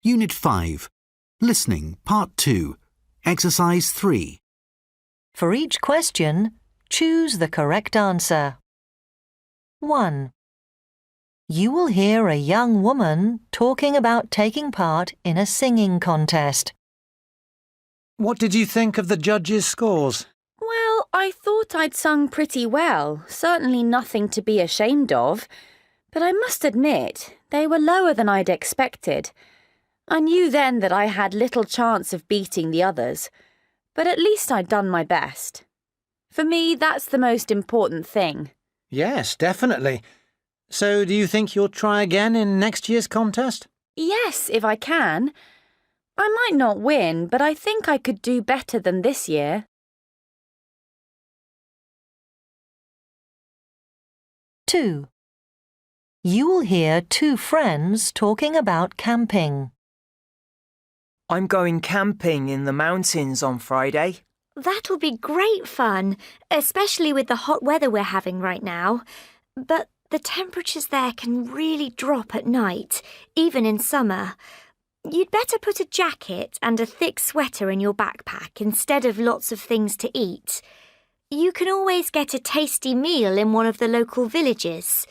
Unit 5. Listening, Part 2. Exercise 3. For each question, choose the correct answer. 1. You will hear a young woman talking about taking part in a singing contest. What did you think of the judges' scores? Well, I thought I'd sung pretty well, certainly nothing to be ashamed of. But I must admit, they were lower than I'd expected. I knew then that I had little chance of beating the others, but at least I'd done my best. For me, that's the most important thing. Yes, definitely. So do you think you'll try again in next year's contest? Yes, if I can. I might not win, but I think I could do better than this year. 2. You will hear two friends talking about camping. I'm going camping in the mountains on Friday. That'll be great fun, especially with the hot weather we're having right now. But the temperatures there can really drop at night, even in summer. You'd better put a jacket and a thick sweater in your backpack instead of lots of things to eat. You can always get a tasty meal in one of the local villages.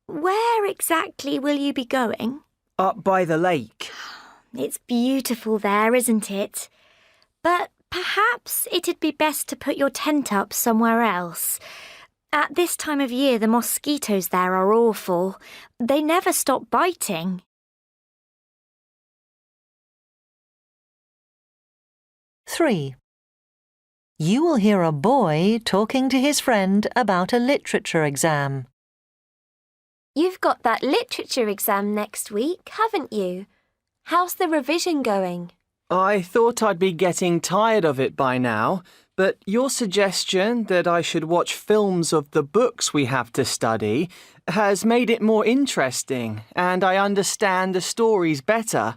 Where exactly will you be going? Up by the lake. It's beautiful there, isn't it? But perhaps it'd be best to put your tent up somewhere else. At this time of year, the mosquitoes there are awful. They never stop biting. 3. You will hear a boy talking to his friend about a literature exam. You've got that literature exam next week, haven't you? How's the revision going? I thought I'd be getting tired of it by now, but your suggestion that I should watch films of the books we have to study has made it more interesting, and I understand the stories better.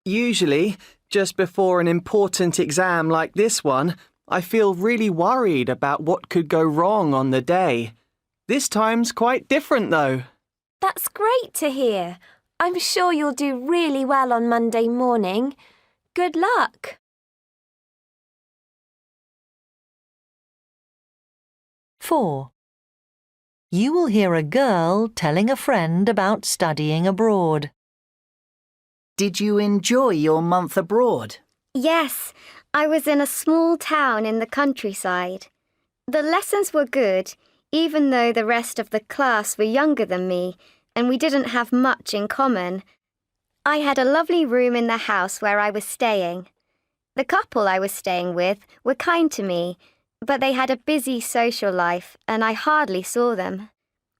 Usually, just before an important exam like this one, I feel really worried about what could go wrong on the day. This time's quite different, though. That's great to hear. I'm sure you'll do really well on Monday morning. Good luck. 4. You will hear a girl telling a friend about studying abroad. Did you enjoy your month abroad? Yes, I was in a small town in the countryside. The lessons were good, even though the rest of the class were younger than me, and we didn't have much in common. I had a lovely room in the house where I was staying. The couple I was staying with were kind to me, but they had a busy social life and I hardly saw them.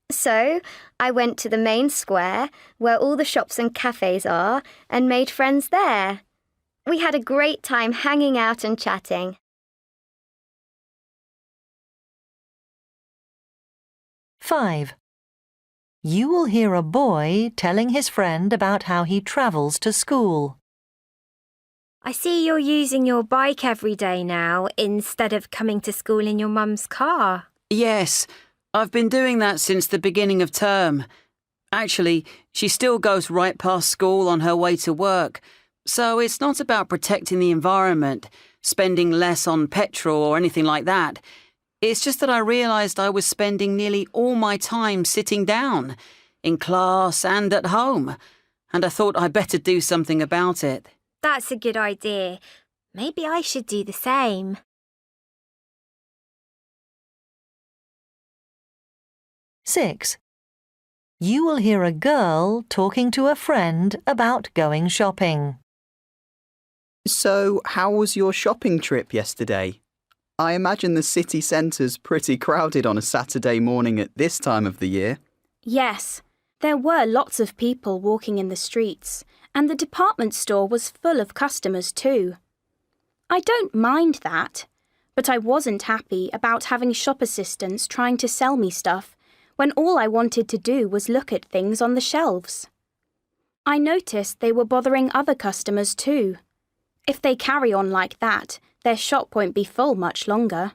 So I went to the main square, where all the shops and cafes are, and made friends there. We had a great time hanging out and chatting. 5. You will hear a boy telling his friend about how he travels to school. I see you're using your bike every day now instead of coming to school in your mum's car. Yes, I've been doing that since the beginning of term. Actually, she still goes right past school on her way to work, so it's not about protecting the environment, spending less on petrol or anything like that. It's just that I realised I was spending nearly all my time sitting down, in class and at home, and I thought I'd better do something about it. That's a good idea. Maybe I should do the same. 6. You will hear a girl talking to a friend about going shopping. So, how was your shopping trip yesterday? I imagine the city centre's pretty crowded on a Saturday morning at this time of the year. Yes, there were lots of people walking in the streets, and the department store was full of customers too. I don't mind that, but I wasn't happy about having shop assistants trying to sell me stuff when all I wanted to do was look at things on the shelves. I noticed they were bothering other customers too. If they carry on like that, their shop won't be full much longer.